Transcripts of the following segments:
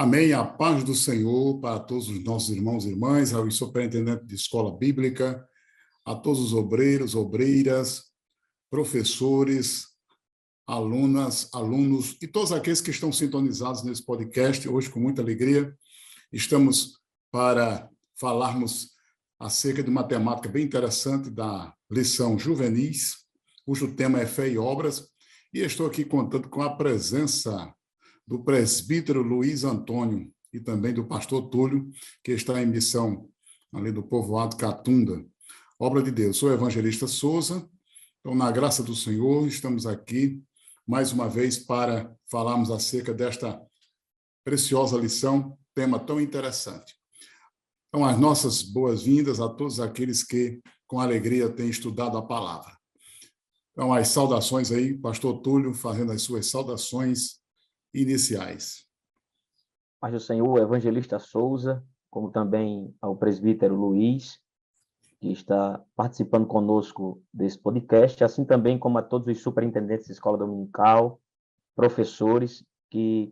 Amém. A paz do Senhor para todos os nossos irmãos e irmãs, ao superintendente de escola bíblica, a todos os obreiros, obreiras, professores, alunas, alunos e todos aqueles que estão sintonizados nesse podcast. Hoje, com muita alegria, estamos para falarmos acerca de uma temática bem interessante da lição juvenis, cujo tema é fé e obras, e estou aqui contando com a presença do presbítero Luiz Antônio e também do pastor Túlio, que está em missão ali do povoado Catunda. Obra de Deus. Sou o evangelista Souza. Então, na graça do Senhor, estamos aqui mais uma vez para falarmos acerca desta preciosa lição, tema tão interessante. Então, as nossas boas-vindas a todos aqueles que, com alegria, têm estudado a palavra. Então, as saudações aí, pastor Túlio, fazendo as suas saudações iniciais. Paz do Senhor, evangelista Souza, como também ao presbítero Luiz, que está participando conosco desse podcast, assim também como a todos os superintendentes de escola dominical, professores que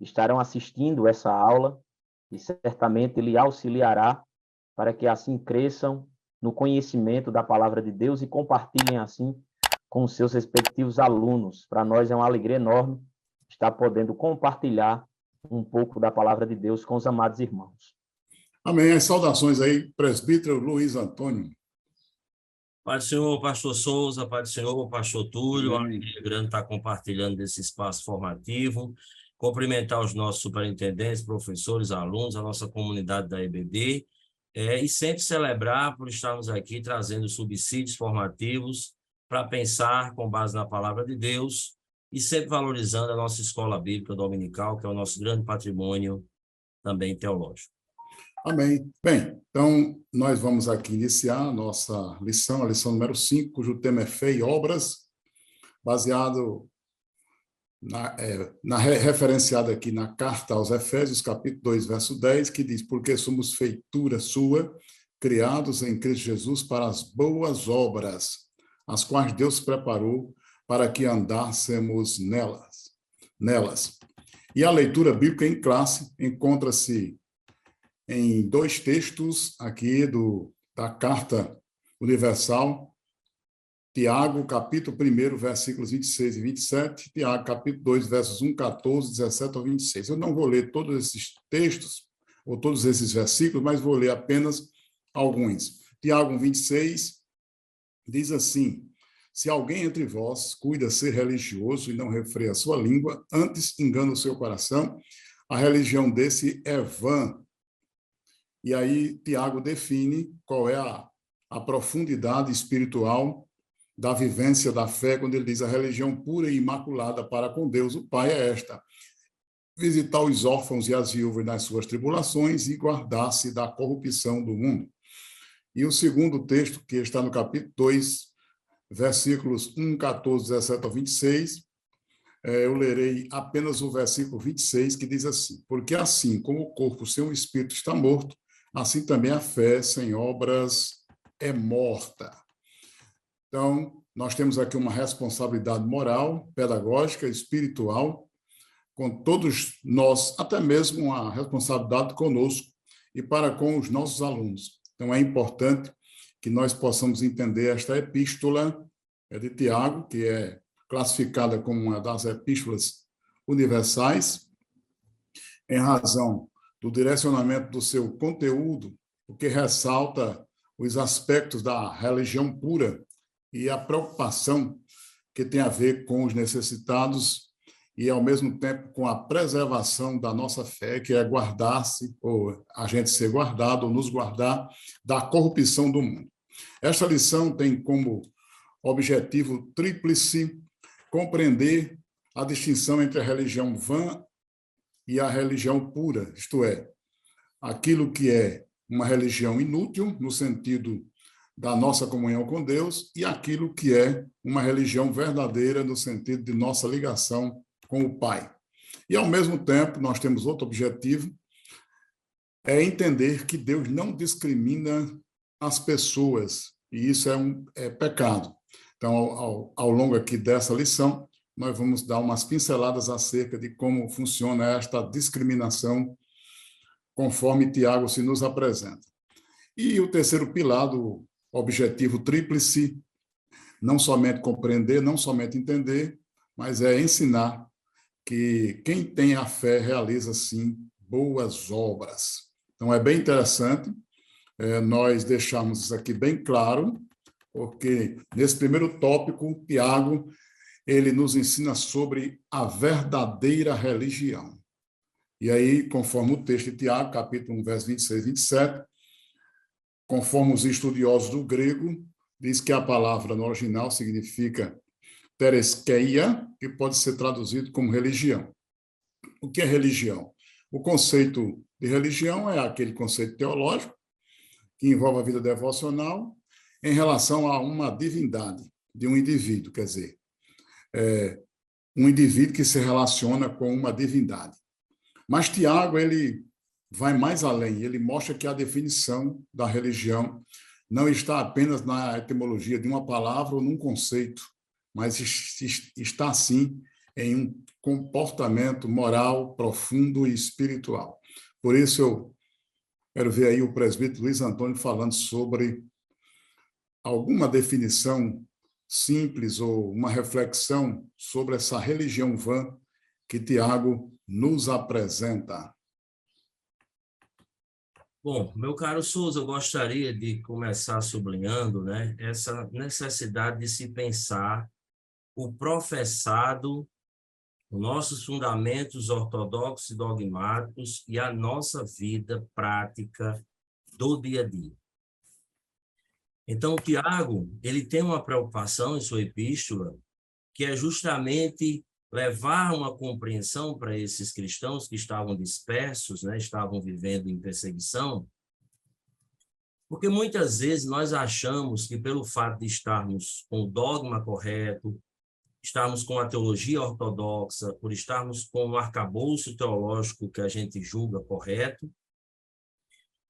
estarão assistindo essa aula e certamente lhe auxiliará para que assim cresçam no conhecimento da palavra de Deus e compartilhem assim com os seus respectivos alunos. Para nós é uma alegria enorme estar podendo compartilhar um pouco da palavra de Deus com os amados irmãos. Amém. As saudações aí, presbítero Luiz Antônio. Pai do Senhor, pastor Souza, Pai do Senhor, pastor Túlio, uma alegria grande estar compartilhando desse espaço formativo, cumprimentar os nossos superintendentes, professores, alunos, a nossa comunidade da EBD, e sempre celebrar por estarmos aqui trazendo subsídios formativos para pensar com base na palavra de Deus e sempre valorizando a nossa escola bíblica dominical, que é o nosso grande patrimônio também teológico. Amém. Bem, então nós vamos aqui iniciar a nossa lição, a lição número 5, cujo tema é fé e obras, baseado referenciado aqui na carta aos Efésios, capítulo 2, verso 10, que diz: porque somos feitura sua, criados em Cristo Jesus para as boas obras, as quais Deus preparou para que andássemos nelas. E a leitura bíblica em classe encontra-se em dois textos aqui da Carta Universal, Tiago, capítulo 1, versículos 26 e 27, Tiago, capítulo 2, versos 1, 14, 17 ao 26. Eu não vou ler todos esses textos, ou todos esses versículos, mas vou ler apenas alguns. Tiago 26 diz assim: se alguém entre vós cuida ser religioso e não refreia a sua língua, antes engana o seu coração, a religião desse é vã. E aí Tiago define qual é a profundidade espiritual da vivência da fé, quando ele diz: a religião pura e imaculada para com Deus o Pai é esta: visitar os órfãos e as viúvas nas suas tribulações e guardar-se da corrupção do mundo. E o segundo texto, que está no capítulo 2, versículos 1, 14, 17 ao 26, eu lerei apenas o versículo 26, que diz assim: porque assim como o corpo sem o espírito está morto, assim também a fé sem obras é morta. Então, nós temos aqui uma responsabilidade moral, pedagógica, espiritual, com todos nós, até mesmo uma responsabilidade conosco e para com os nossos alunos. Então, é importante que nós possamos entender esta epístola de Tiago, que é classificada como uma das epístolas universais, em razão do direcionamento do seu conteúdo, o que ressalta os aspectos da religião pura e a preocupação que tem a ver com os necessitados e, ao mesmo tempo, com a preservação da nossa fé, que é guardar-se, ou a gente ser guardado, ou nos guardar da corrupção do mundo. Esta lição tem como objetivo tríplice compreender a distinção entre a religião vã e a religião pura, isto é, aquilo que é uma religião inútil, no sentido da nossa comunhão com Deus, e aquilo que é uma religião verdadeira, no sentido de nossa ligação com o Pai. E, ao mesmo tempo, nós temos outro objetivo, é entender que Deus não discrimina as pessoas, e isso é pecado. Então, ao longo aqui dessa lição, nós vamos dar umas pinceladas acerca de como funciona esta discriminação, conforme Tiago se nos apresenta. E o terceiro pilar do objetivo tríplice, não somente compreender, não somente entender, mas é ensinar que quem tem a fé realiza, sim, boas obras. Então, é bem interessante nós deixarmos isso aqui bem claro, porque nesse primeiro tópico, Tiago, ele nos ensina sobre a verdadeira religião. E aí, conforme o texto de Tiago, capítulo 1, verso 26 e 27, conforme os estudiosos do grego, diz que a palavra no original significa tereskeia, que pode ser traduzido como religião. O que é religião? O conceito de religião é aquele conceito teológico que envolve a vida devocional em relação a uma divindade de um indivíduo, quer dizer, um indivíduo que se relaciona com uma divindade. Mas Tiago, ele vai mais além, ele mostra que a definição da religião não está apenas na etimologia de uma palavra ou num conceito, mas está, sim, em um comportamento moral profundo e espiritual. Por isso, eu quero ver aí o presbítero Luiz Antônio falando sobre alguma definição simples ou uma reflexão sobre essa religião vã que Tiago nos apresenta. Bom, meu caro Souza, eu gostaria de começar sublinhando, né, essa necessidade de se pensar o professado, os nossos fundamentos ortodoxos e dogmáticos e a nossa vida prática do dia a dia. Então, Tiago, ele tem uma preocupação em sua epístola, que é justamente levar uma compreensão para esses cristãos que estavam dispersos, né, estavam vivendo em perseguição, porque muitas vezes nós achamos que pelo fato de estarmos com o dogma correto, estarmos com a teologia ortodoxa, por estarmos com o arcabouço teológico que a gente julga correto,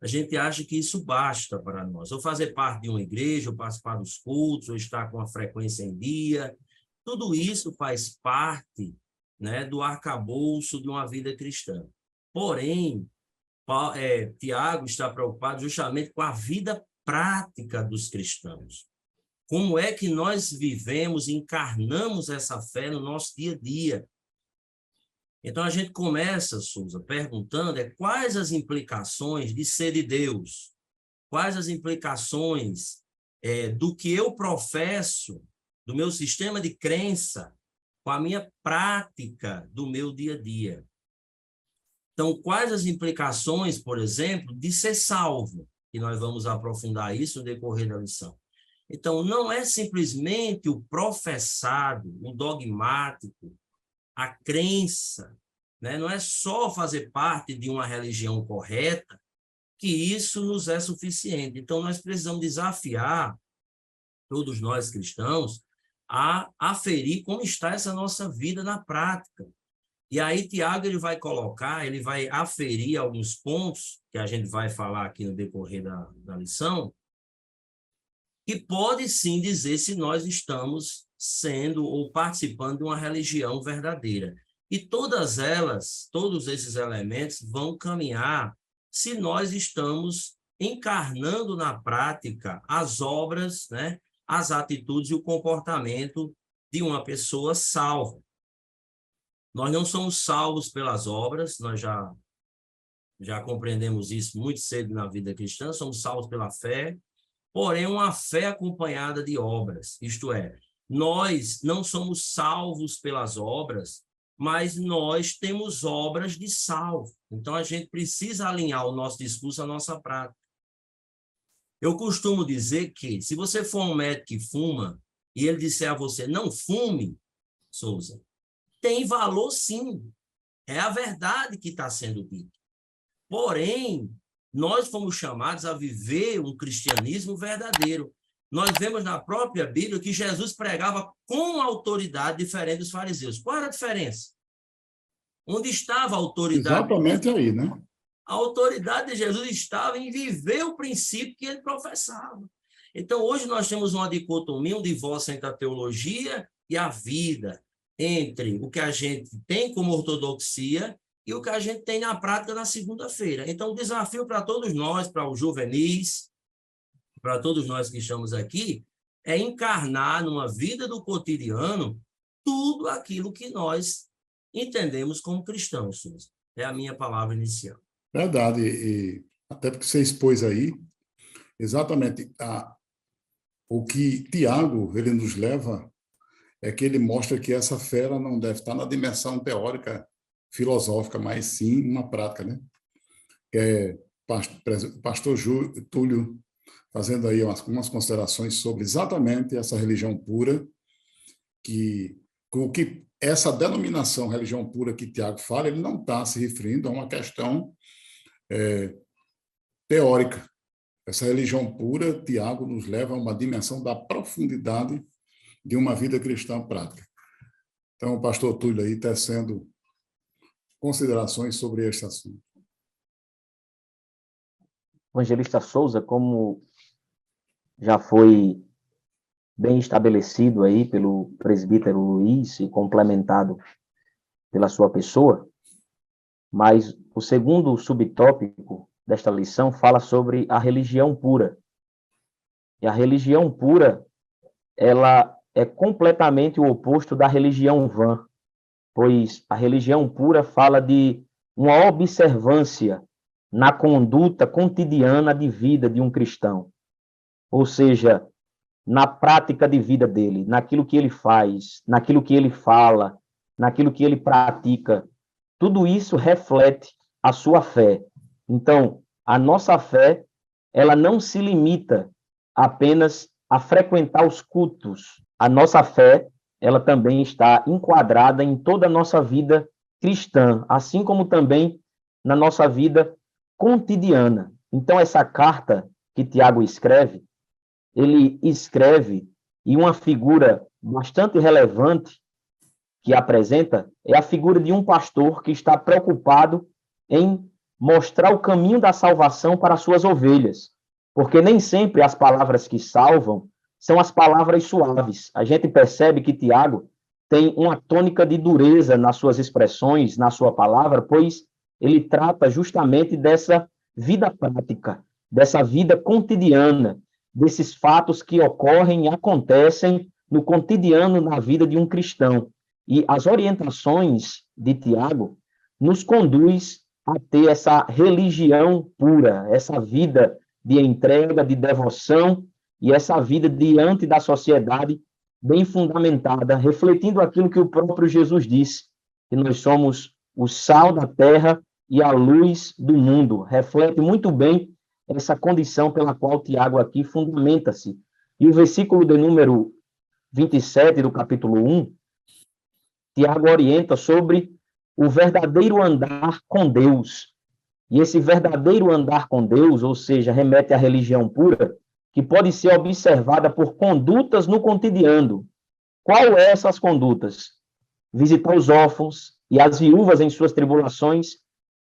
a gente acha que isso basta para nós. Ou fazer parte de uma igreja, ou participar dos cultos, ou estar com a frequência em dia, tudo isso faz parte, né, do arcabouço de uma vida cristã. Porém, Tiago está preocupado justamente com a vida prática dos cristãos. Como é que nós vivemos, encarnamos essa fé no nosso dia a dia? Então, a gente começa, Souza, perguntando quais as implicações de ser de Deus? Quais as implicações do que eu professo, do meu sistema de crença, com a minha prática do meu dia a dia? Então, quais as implicações, por exemplo, de ser salvo? E nós vamos aprofundar isso no decorrer da lição. Então, não é simplesmente o professado, o dogmático, a crença, né? Não é só fazer parte de uma religião correta que isso nos é suficiente. Então, nós precisamos desafiar todos nós cristãos a aferir como está essa nossa vida na prática. E aí, Tiago, ele vai aferir alguns pontos, que a gente vai falar aqui no decorrer da lição, que pode sim dizer se nós estamos sendo ou participando de uma religião verdadeira. E todos esses elementos vão caminhar se nós estamos encarnando na prática as obras, né, as atitudes e o comportamento de uma pessoa salva. Nós não somos salvos pelas obras, nós já compreendemos isso muito cedo na vida cristã, somos salvos pela fé, porém uma fé acompanhada de obras, isto é, nós não somos salvos pelas obras, mas nós temos obras de salvo. Então, a gente precisa alinhar o nosso discurso à nossa prática. Eu costumo dizer que, se você for um médico que fuma, e ele disser a você, não fume, Souza, tem valor sim. É a verdade que está sendo dita. Porém, nós fomos chamados a viver um cristianismo verdadeiro. Nós vemos na própria Bíblia que Jesus pregava com autoridade diferente dos fariseus. Qual era a diferença? Onde estava a autoridade? Exatamente aí, né? A autoridade de Jesus estava em viver o princípio que ele professava. Então, hoje nós temos uma dicotomia, um divórcio entre a teologia e a vida. entre o que a gente tem como ortodoxia e o que a gente tem na prática na segunda-feira. Então, o desafio para todos nós, para os juvenis, para todos nós que estamos aqui, é encarnar numa vida do cotidiano tudo aquilo que nós entendemos como cristãos, Souza. É a minha palavra inicial. Verdade, e até porque você expôs aí exatamente o que Tiago ele nos leva é que ele mostra que essa fé ela não deve estar na dimensão teórica, filosófica, mas sim uma prática, né? Que é pastor Túlio fazendo aí umas considerações sobre exatamente essa religião pura, que essa denominação religião pura que Tiago fala, ele não está se referindo a uma questão teórica. Essa religião pura, Tiago nos leva a uma dimensão da profundidade de uma vida cristã prática. Então, o pastor Túlio aí tecendo considerações sobre este assunto. Evangelista Souza, como já foi bem estabelecido aí pelo presbítero Luiz e complementado pela sua pessoa, mas o segundo subtópico desta lição fala sobre a religião pura. E a religião pura, ela é completamente o oposto da religião vã, pois a religião pura fala de uma observância na conduta cotidiana de vida de um cristão. Ou seja, na prática de vida dele, naquilo que ele faz, naquilo que ele fala, naquilo que ele pratica. Tudo isso reflete a sua fé. Então, a nossa fé, ela não se limita apenas a frequentar os cultos. A nossa fé, ela também está enquadrada em toda a nossa vida cristã, assim como também na nossa vida cotidiana. Então, essa carta que Tiago escreve, ele escreve, e uma figura bastante relevante que apresenta é a figura de um pastor que está preocupado em mostrar o caminho da salvação para as suas ovelhas, porque nem sempre as palavras que salvam são as palavras suaves. A gente percebe que Tiago tem uma tônica de dureza nas suas expressões, na sua palavra, pois ele trata justamente dessa vida prática, dessa vida cotidiana, desses fatos que ocorrem e acontecem no cotidiano na vida de um cristão. E as orientações de Tiago nos conduz a ter essa religião pura, essa vida de entrega, de devoção e essa vida diante da sociedade bem fundamentada, refletindo aquilo que o próprio Jesus disse, que nós somos o sal da terra e a luz do mundo. Reflete muito bem essa condição pela qual Tiago aqui fundamenta-se. E o versículo de número 27 do capítulo 1, Tiago orienta sobre o verdadeiro andar com Deus. E esse verdadeiro andar com Deus, ou seja, remete à religião pura, que pode ser observada por condutas no cotidiano. Qual é essas condutas? Visitar os órfãos e as viúvas em suas tribulações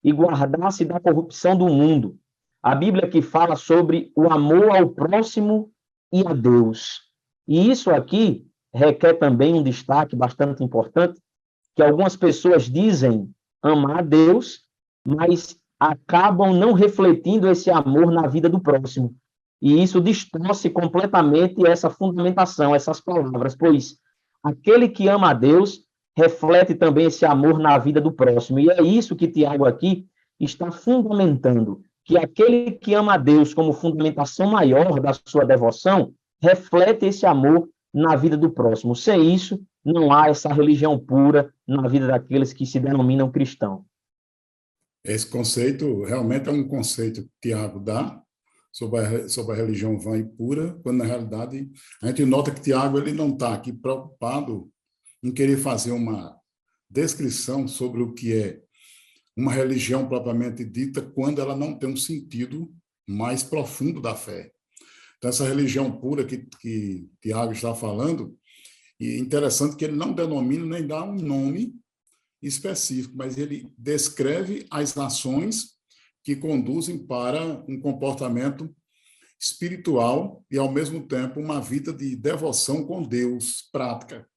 e guardar-se da corrupção do mundo. A Bíblia que fala sobre o amor ao próximo e a Deus. E isso aqui requer também um destaque bastante importante, que algumas pessoas dizem amar a Deus, mas acabam não refletindo esse amor na vida do próximo. E isso distorce completamente essa fundamentação, essas palavras, pois aquele que ama a Deus reflete também esse amor na vida do próximo. E é isso que Tiago aqui está fundamentando, que aquele que ama a Deus como fundamentação maior da sua devoção, reflete esse amor na vida do próximo. Sem isso, não há essa religião pura na vida daqueles que se denominam cristãos. Esse conceito realmente é um conceito que Tiago dá sobre a religião vã e pura, quando na realidade a gente nota que Tiago ele não está aqui preocupado em querer fazer uma descrição sobre o que é uma religião propriamente dita quando ela não tem um sentido mais profundo da fé. Então, essa religião pura que Tiago está falando, e é interessante que ele não denomina nem dá um nome específico, mas ele descreve as ações que conduzem para um comportamento espiritual e, ao mesmo tempo, uma vida de devoção com Deus, prática.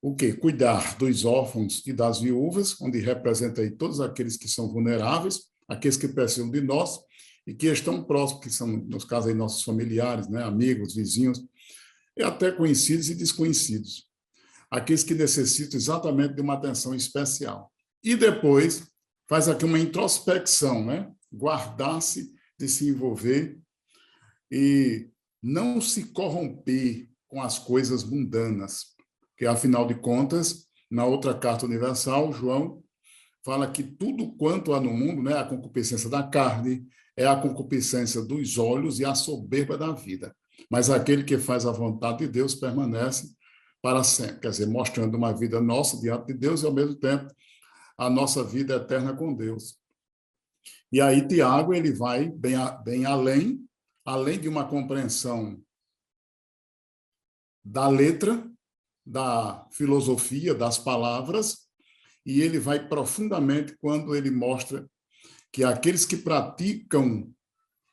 o quê? Cuidar dos órfãos e das viúvas, onde representa aí todos aqueles que são vulneráveis, aqueles que precisam de nós e que estão próximos, que são, nos casos aí, nossos familiares, né, amigos, vizinhos, e até conhecidos e desconhecidos. Aqueles que necessitam exatamente de uma atenção especial. E depois faz aqui uma introspecção, né? Guardar-se de se envolver e não se corromper com as coisas mundanas, que, afinal de contas, na outra carta universal, João fala que tudo quanto há no mundo, né, a concupiscência da carne, é a concupiscência dos olhos e a soberba da vida. Mas aquele que faz a vontade de Deus permanece para sempre, quer dizer, mostrando uma vida nossa diante de Deus e, ao mesmo tempo, a nossa vida eterna com Deus. E aí Tiago ele vai bem além de uma compreensão da letra, da filosofia, das palavras, e ele vai profundamente quando ele mostra que aqueles que praticam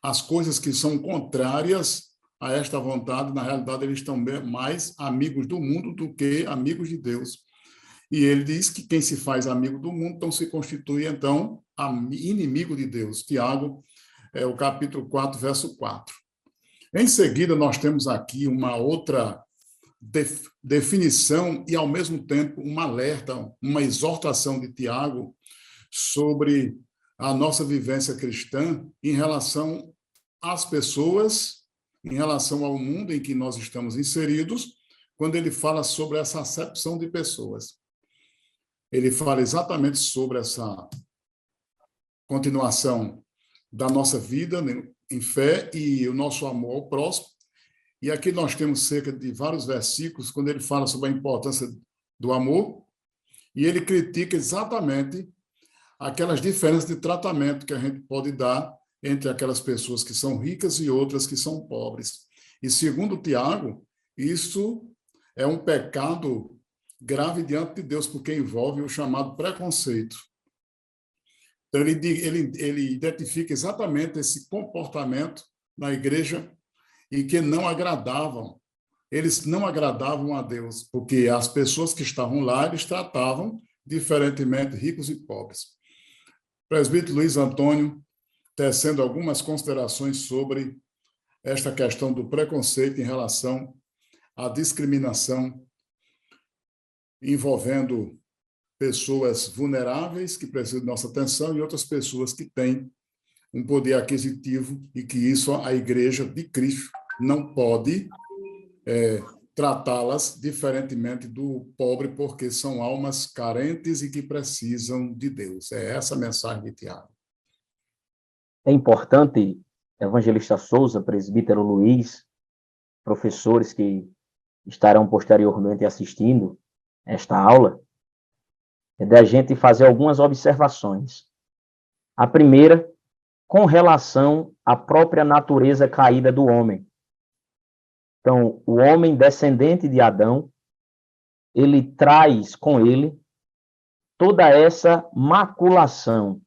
as coisas que são contrárias a esta vontade, na realidade, eles estão mais amigos do mundo do que amigos de Deus. E ele diz que quem se faz amigo do mundo, então se constitui, então, inimigo de Deus. Tiago, o capítulo 4, verso 4. Em seguida, nós temos aqui uma outra definição e, ao mesmo tempo, um alerta, uma exortação de Tiago sobre a nossa vivência cristã em relação às pessoas, em relação ao mundo em que nós estamos inseridos, quando ele fala sobre essa acepção de pessoas. Ele fala exatamente sobre essa continuação da nossa vida em fé e o nosso amor ao próximo. E aqui nós temos cerca de vários versículos quando ele fala sobre a importância do amor e ele critica exatamente aquelas diferenças de tratamento que a gente pode dar entre aquelas pessoas que são ricas e outras que são pobres. E, segundo Tiago, isso é um pecado grave diante de Deus, porque envolve o chamado preconceito. Então, ele identifica exatamente esse comportamento na igreja e que não agradavam. Eles não agradavam a Deus, porque as pessoas que estavam lá, eles tratavam diferentemente ricos e pobres. Presbítero Luiz Antônio, tecendo algumas considerações sobre esta questão do preconceito em relação à discriminação envolvendo pessoas vulneráveis que precisam de nossa atenção e outras pessoas que têm um poder aquisitivo e que isso a Igreja de Cristo não pode tratá-las diferentemente do pobre, porque são almas carentes e que precisam de Deus. É essa a mensagem de Tiago. É importante, evangelista Souza, presbítero Luiz, professores que estarão posteriormente assistindo esta aula, é da gente fazer algumas observações. A primeira, com relação à própria natureza caída do homem. Então, o homem descendente de Adão, ele traz com ele toda essa maculação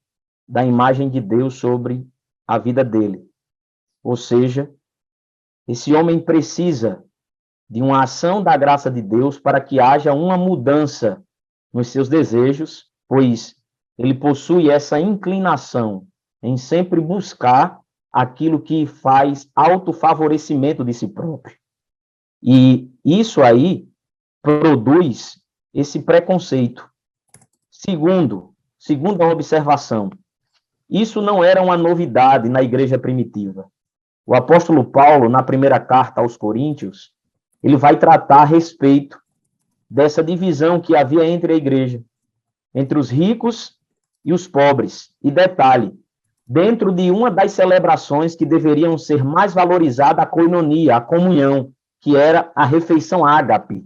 da imagem de Deus sobre a vida dele. Ou seja, esse homem precisa de uma ação da graça de Deus para que haja uma mudança nos seus desejos, pois ele possui essa inclinação em sempre buscar aquilo que faz autofavorecimento de si próprio. E isso aí produz esse preconceito. Segunda observação, isso não era uma novidade na igreja primitiva. O apóstolo Paulo, na primeira carta aos Coríntios, ele vai tratar a respeito dessa divisão que havia entre a igreja, entre os ricos e os pobres. E detalhe, dentro de uma das celebrações que deveriam ser mais valorizadas, a koinonia, a comunhão, que era a refeição ágape.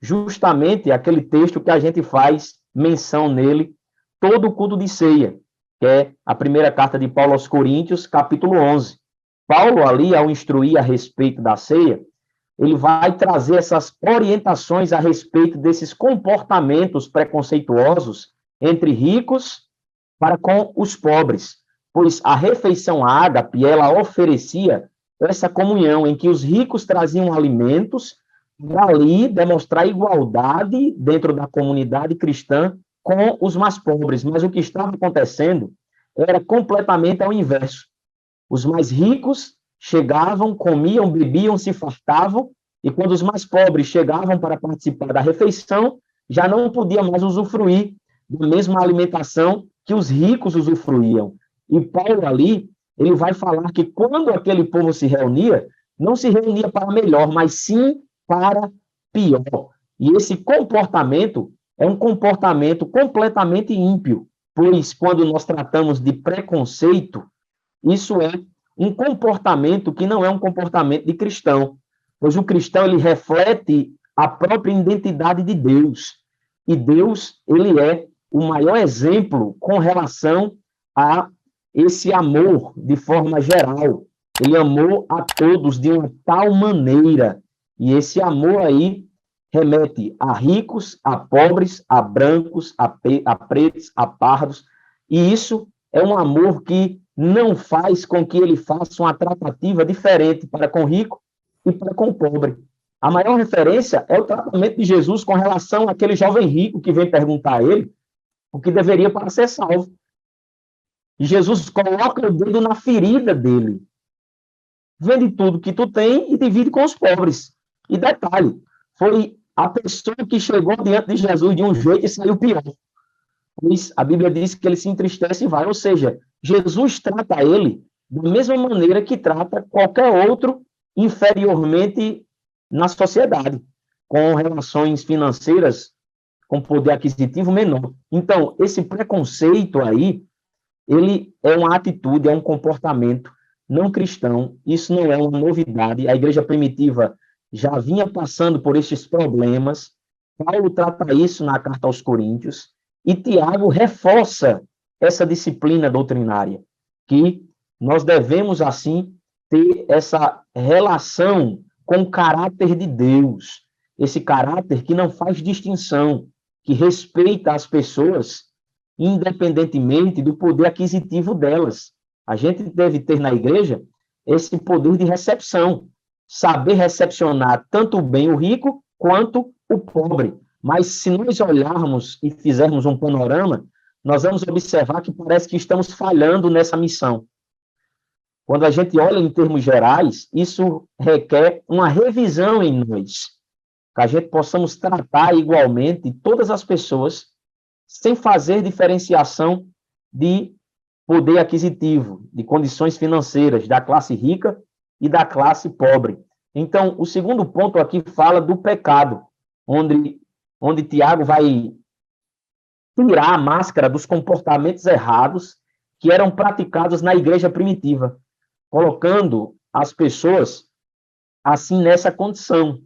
Justamente aquele texto que a gente faz menção nele, todo o culto de ceia, que é a primeira carta de Paulo aos Coríntios, capítulo 11. Paulo ali, ao instruir a respeito da ceia, ele vai trazer essas orientações a respeito desses comportamentos preconceituosos entre ricos para com os pobres, pois a refeição ágape, ela oferecia essa comunhão em que os ricos traziam alimentos para ali demonstrar igualdade dentro da comunidade cristã com os mais pobres. Mas o que estava acontecendo era completamente ao inverso. Os mais ricos chegavam, comiam, bebiam, se fartavam, e quando os mais pobres chegavam para participar da refeição, já não podiam mais usufruir da mesma alimentação que os ricos usufruíam. E Paulo ali, ele vai falar que quando aquele povo se reunia, não se reunia para melhor, mas sim para pior. E esse comportamento é um comportamento completamente ímpio, pois quando nós tratamos de preconceito, isso é um comportamento que não é um comportamento de cristão, pois o cristão ele reflete a própria identidade de Deus. E Deus, ele é o maior exemplo com relação a esse amor de forma geral. Ele amou a todos de uma tal maneira, e esse amor aí remete a ricos, a pobres, a brancos, a pretos, a pardos, e isso é um amor que não faz com que ele faça uma tratativa diferente para com o rico e para com o pobre. A maior referência é o tratamento de Jesus com relação àquele jovem rico que vem perguntar a ele o que deveria para ser salvo. E Jesus coloca o dedo na ferida dele. Vende tudo que tu tem e divide com os pobres. E detalhe, foi a pessoa que chegou diante de Jesus de um jeito e saiu pior. Pois a Bíblia diz que ele se entristece e vai. Ou seja, Jesus trata ele da mesma maneira que trata qualquer outro inferiormente na sociedade, com relações financeiras, com poder aquisitivo menor. Então, esse preconceito aí, ele é uma atitude, é um comportamento não cristão, isso não é uma novidade, a igreja primitiva já vinha passando por estes problemas, Paulo trata isso na carta aos Coríntios, e Tiago reforça essa disciplina doutrinária, que nós devemos, assim, ter essa relação com o caráter de Deus, esse caráter que não faz distinção, que respeita as pessoas, independentemente do poder aquisitivo delas. A gente deve ter na igreja esse poder de recepção, saber recepcionar tanto bem o rico quanto o pobre. Mas se nós olharmos e fizermos um panorama, nós vamos observar que parece que estamos falhando nessa missão. Quando a gente olha em termos gerais, isso requer uma revisão em nós, que a gente possamos tratar igualmente todas as pessoas, sem fazer diferenciação de poder aquisitivo, de condições financeiras, da classe rica e da classe pobre. Então, o segundo ponto aqui fala do pecado, onde Tiago vai tirar a máscara dos comportamentos errados que eram praticados na igreja primitiva, colocando as pessoas assim nessa condição.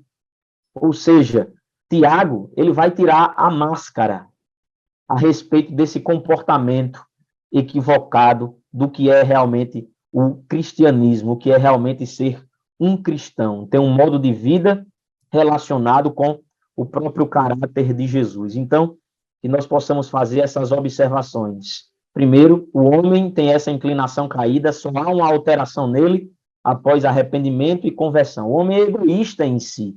Ou seja, Tiago, ele vai tirar a máscara a respeito desse comportamento equivocado do que é realmente o cristianismo, o que é realmente ser um cristão, ter um modo de vida relacionado com o próprio caráter de Jesus. Então, que nós possamos fazer essas observações. Primeiro, o homem tem essa inclinação caída, só há uma alteração nele após arrependimento e conversão. O homem é egoísta em si.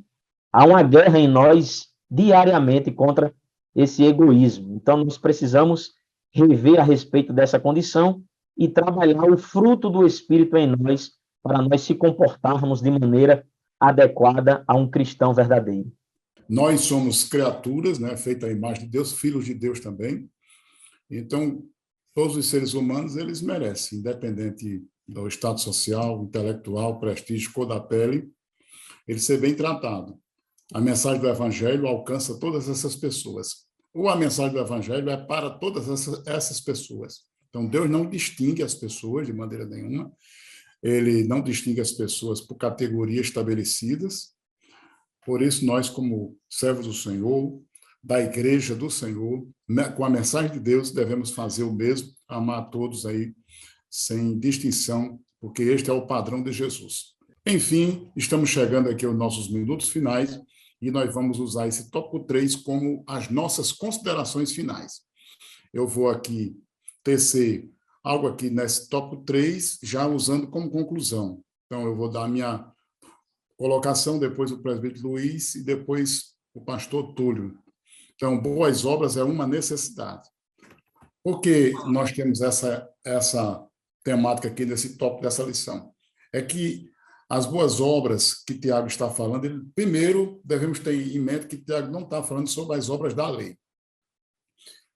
Há uma guerra em nós diariamente contra esse egoísmo. Então, nós precisamos rever a respeito dessa condição e trabalhar o fruto do Espírito em nós para nós se comportarmos de maneira adequada a um cristão verdadeiro. Nós somos criaturas, né, feitas à imagem de Deus, filhos de Deus também. Então, todos os seres humanos, eles merecem, independente do estado social, intelectual, prestígio, cor da pele, ele ser bem tratado. A mensagem do Evangelho alcança todas essas pessoas. Ou a mensagem do Evangelho é para todas essas pessoas. Então, Deus não distingue as pessoas de maneira nenhuma. Ele não distingue as pessoas por categorias estabelecidas. Por isso, nós, como servos do Senhor, da Igreja do Senhor, com a mensagem de Deus, devemos fazer o mesmo, amar todos aí, sem distinção, porque este é o padrão de Jesus. Enfim, estamos chegando aqui aos nossos minutos finais, e nós vamos usar esse tópico 3 como as nossas considerações finais. Eu vou aqui tecer algo aqui nesse tópico 3, já usando como conclusão. Então, eu vou dar minha colocação, depois o presbítero Luiz e depois o pastor Túlio. Então, boas obras é uma necessidade. Por que nós temos essa temática aqui nesse tópico dessa lição? É que as boas obras que Tiago está falando, primeiro devemos ter em mente que Tiago não está falando sobre as obras da lei.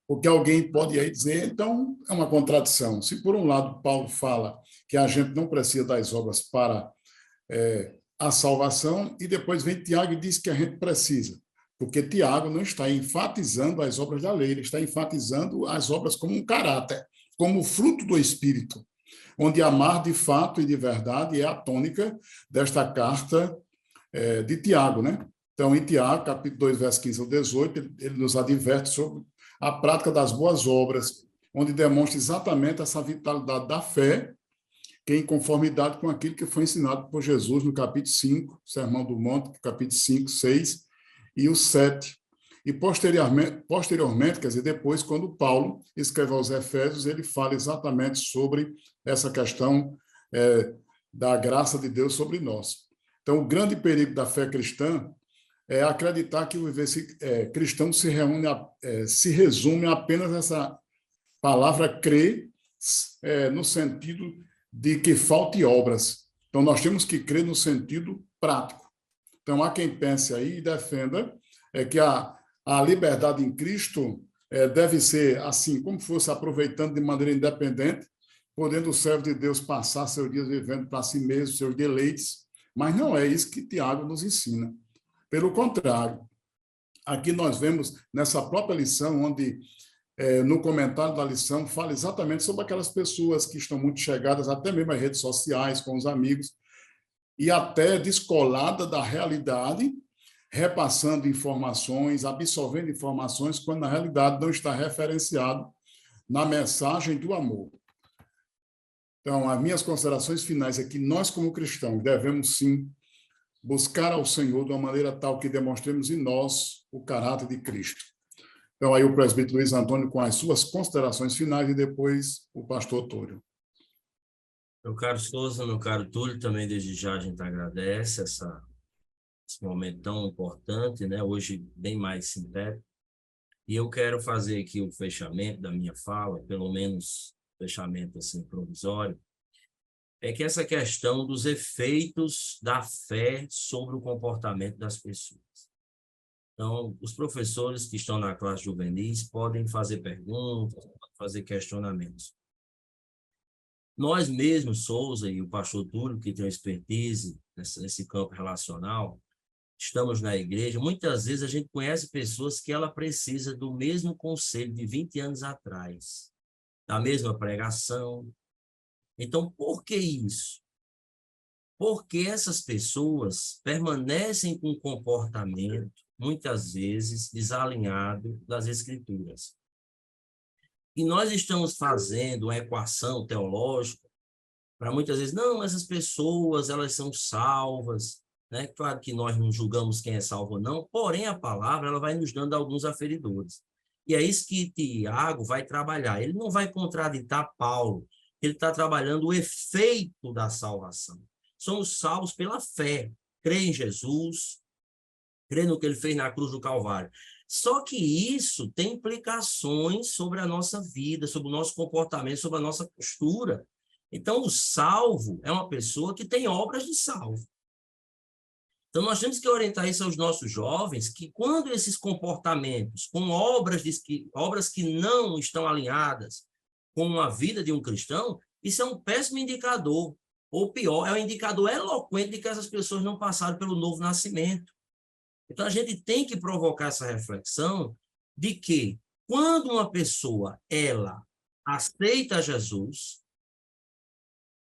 Porque alguém pode aí dizer, então, é uma contradição. Se, por um lado, Paulo fala que a gente não precisa das obras para a salvação, e depois vem Tiago e diz que a gente precisa. Porque Tiago não está enfatizando as obras da lei, ele está enfatizando as obras como um caráter, como fruto do Espírito, onde amar de fato e de verdade é a tônica desta carta de Tiago, né? Então, em Tiago, capítulo 2, verso 15 ao 18, ele nos adverte sobre a prática das boas obras, onde demonstra exatamente essa vitalidade da fé, que é em conformidade com aquilo que foi ensinado por Jesus no capítulo 5, Sermão do Monte, capítulo 5, 6 e o 7. E posteriormente, quer dizer, depois, quando Paulo escreve aos Efésios, ele fala exatamente sobre essa questão da graça de Deus sobre nós. Então, o grande perigo da fé cristã é acreditar que o viver cristão se resume apenas essa palavra crer, no sentido de que falte obras. Então, nós temos que crer no sentido prático. Então, há quem pense aí e defenda que a liberdade em Cristo deve ser assim, como fosse aproveitando de maneira independente, podendo o servo de Deus passar seus dias vivendo para si mesmo, seus deleites, mas não é isso que Tiago nos ensina. Pelo contrário, aqui nós vemos nessa própria lição, onde no comentário da lição fala exatamente sobre aquelas pessoas que estão muito chegadas, até mesmo às redes sociais, com os amigos, e até descolada da realidade, repassando informações, absorvendo informações, quando na realidade não está referenciado na mensagem do amor. Então, as minhas considerações finais é que nós, como cristãos, devemos sim buscar ao Senhor de uma maneira tal que demonstremos em nós o caráter de Cristo. Então, aí o presbítero Luiz Antônio com as suas considerações finais e depois o pastor Túlio. Meu caro Souza, meu caro Túlio, também desde já a gente agradece esse momento tão importante, né? Hoje bem mais sintético. E eu quero fazer aqui o fechamento da minha fala, pelo menos fechamento assim provisório, é que essa questão dos efeitos da fé sobre o comportamento das pessoas. Então, os professores que estão na classe juvenis podem fazer perguntas, podem fazer questionamentos. Nós mesmos, Souza e o pastor Túlio, que tem expertise nesse campo relacional, estamos na igreja, muitas vezes a gente conhece pessoas que ela precisa do mesmo conselho de 20 anos atrás, da mesma pregação. Então, por que isso? Porque essas pessoas permanecem com um comportamento, muitas vezes, desalinhado das Escrituras. E nós estamos fazendo uma equação teológica para muitas vezes, não, essas pessoas, elas são salvas, né? Claro que nós não julgamos quem é salvo ou não, porém a palavra ela vai nos dando alguns aferidores. E é isso que Tiago vai trabalhar. Ele não vai contraditar Paulo, ele está trabalhando o efeito da salvação. Somos salvos pela fé, crê em Jesus, crê no que ele fez na cruz do Calvário. Só que isso tem implicações sobre a nossa vida, sobre o nosso comportamento, sobre a nossa postura. Então, o salvo é uma pessoa que tem obras de salvo. Então, nós temos que orientar isso aos nossos jovens, que quando esses comportamentos, com obras que não estão alinhadas com a vida de um cristão, isso é um péssimo indicador. Ou pior, é um indicador eloquente de que essas pessoas não passaram pelo novo nascimento. Então, a gente tem que provocar essa reflexão de que, quando uma pessoa, ela aceita Jesus,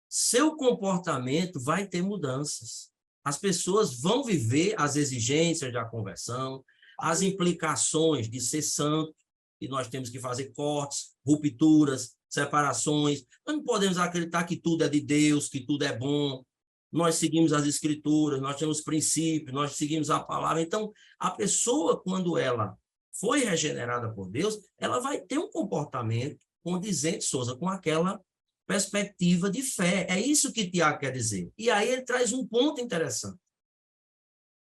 seu comportamento vai ter mudanças. As pessoas vão viver as exigências da conversão, as implicações de ser santo, e nós temos que fazer cortes, rupturas, separações. Nós não podemos acreditar que tudo é de Deus, que tudo é bom. Nós seguimos as Escrituras, nós temos princípios, nós seguimos a palavra. Então, a pessoa, quando ela foi regenerada por Deus, ela vai ter um comportamento condizente, Souza, com aquela perspectiva de fé. É isso que Tiago quer dizer. E aí ele traz um ponto interessante.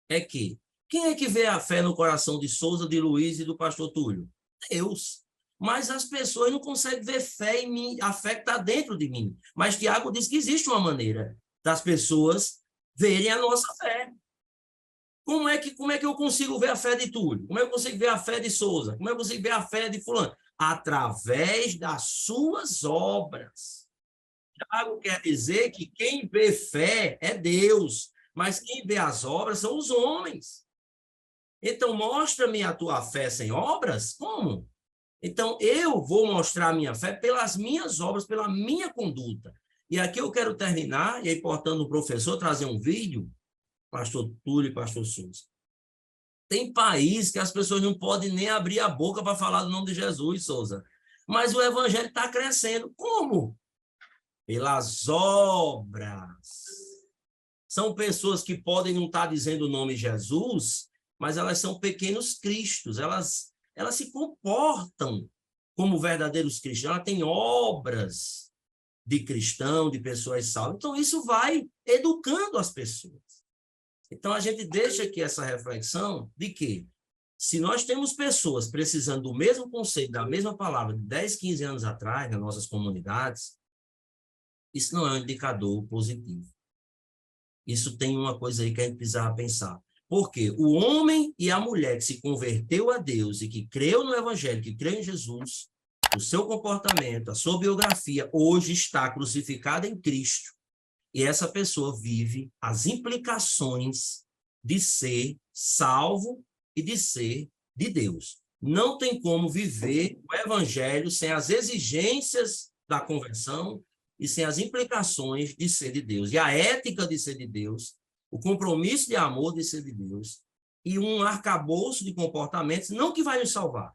é que quem é que vê a fé no coração de Souza, de Luiz e do pastor Túlio? Deus. Mas as pessoas não conseguem ver fé em mim, a fé que está dentro de mim. Mas Tiago diz que existe uma maneira das pessoas verem a nossa fé. Como é que eu consigo ver a fé de Túlio? Como é que eu consigo ver a fé de Souza? Como é que eu consigo ver a fé de fulano? Através das suas obras. Tiago quer dizer que quem vê fé é Deus, mas quem vê as obras são os homens. Então, mostra-me a tua fé sem obras? Como? Então, eu vou mostrar a minha fé pelas minhas obras, pela minha conduta. E aqui eu quero terminar, e é importante o professor trazer um vídeo, pastor Túlio e pastor Souza. Tem país que as pessoas não podem nem abrir a boca para falar do nome de Jesus, Souza. Mas o evangelho está crescendo. Como? Pelas obras. São pessoas que podem não estar dizendo o nome Jesus, mas elas são pequenos cristos. Elas se comportam como verdadeiros cristãos. Elas têm obras de cristão, de pessoas salvas. Então, isso vai educando as pessoas. Então, a gente deixa aqui essa reflexão de que, se nós temos pessoas precisando do mesmo conceito, da mesma palavra, de 10, 15 anos atrás, nas nossas comunidades, isso não é um indicador positivo. Isso tem uma coisa aí que a gente precisava pensar. Porque o homem e a mulher que se converteu a Deus e que creu no Evangelho, que creu em Jesus, o seu comportamento, a sua biografia, hoje está crucificada em Cristo. E essa pessoa vive as implicações de ser salvo e de ser de Deus. Não tem como viver o evangelho sem as exigências da conversão e sem as implicações de ser de Deus. E a ética de ser de Deus, o compromisso de amor de ser de Deus e um arcabouço de comportamentos, não que vai nos salvar,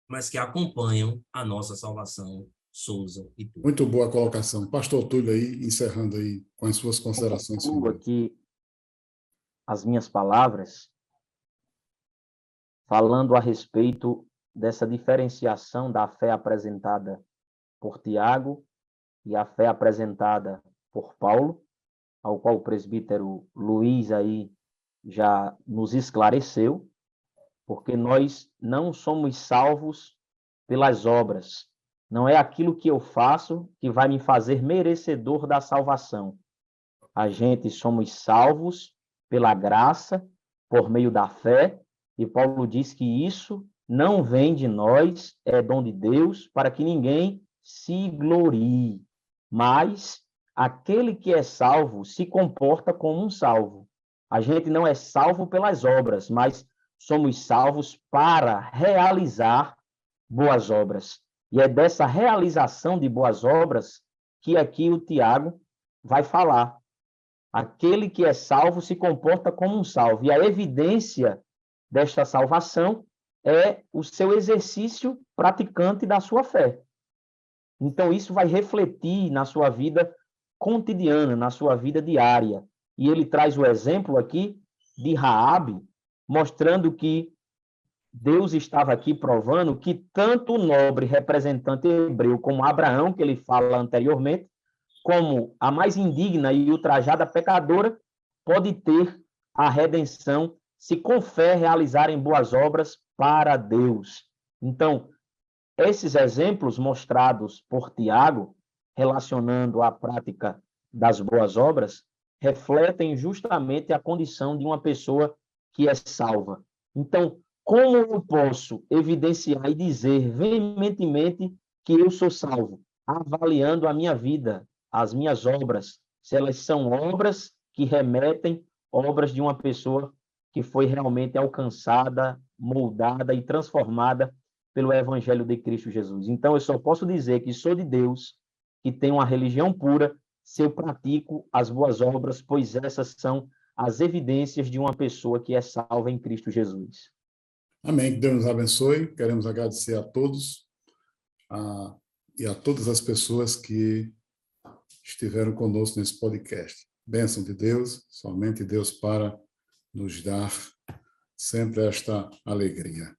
mas que acompanham a nossa salvação. Souza e Túlio. Muito boa colocação. Pastor Túlio aí, encerrando aí com as suas considerações. Eu aqui as minhas palavras, falando a respeito dessa diferenciação da fé apresentada por Tiago e a fé apresentada por Paulo, ao qual o presbítero Luiz aí já nos esclareceu, porque nós não somos salvos pelas obras. Não é aquilo que eu faço que vai me fazer merecedor da salvação. A gente somos salvos pela graça, por meio da fé, e Paulo diz que isso não vem de nós, é dom de Deus, para que ninguém se glorie. Mas aquele que é salvo se comporta como um salvo. A gente não é salvo pelas obras, mas somos salvos para realizar boas obras. E é dessa realização de boas obras que aqui o Tiago vai falar. Aquele que é salvo se comporta como um salvo. E a evidência desta salvação é o seu exercício praticante da sua fé. Então, isso vai refletir na sua vida cotidiana, na sua vida diária. E ele traz o exemplo aqui de Raabe, mostrando que Deus estava aqui provando que tanto o nobre representante hebreu como Abraão, que ele fala anteriormente, como a mais indigna e ultrajada pecadora, pode ter a redenção se com fé realizarem boas obras para Deus. Então, esses exemplos mostrados por Tiago, relacionando a prática das boas obras, refletem justamente a condição de uma pessoa que é salva. Então, como eu posso evidenciar e dizer veementemente que eu sou salvo? Avaliando a minha vida, as minhas obras, se elas são obras que remetem, obras de uma pessoa que foi realmente alcançada, moldada e transformada pelo Evangelho de Cristo Jesus. Então, eu só posso dizer que sou de Deus, que tenho uma religião pura, se eu pratico as boas obras, pois essas são as evidências de uma pessoa que é salva em Cristo Jesus. Amém. Que Deus nos abençoe. Queremos agradecer a todos e a todas as pessoas que estiveram conosco nesse podcast. Bênção de Deus, somente Deus para nos dar sempre esta alegria.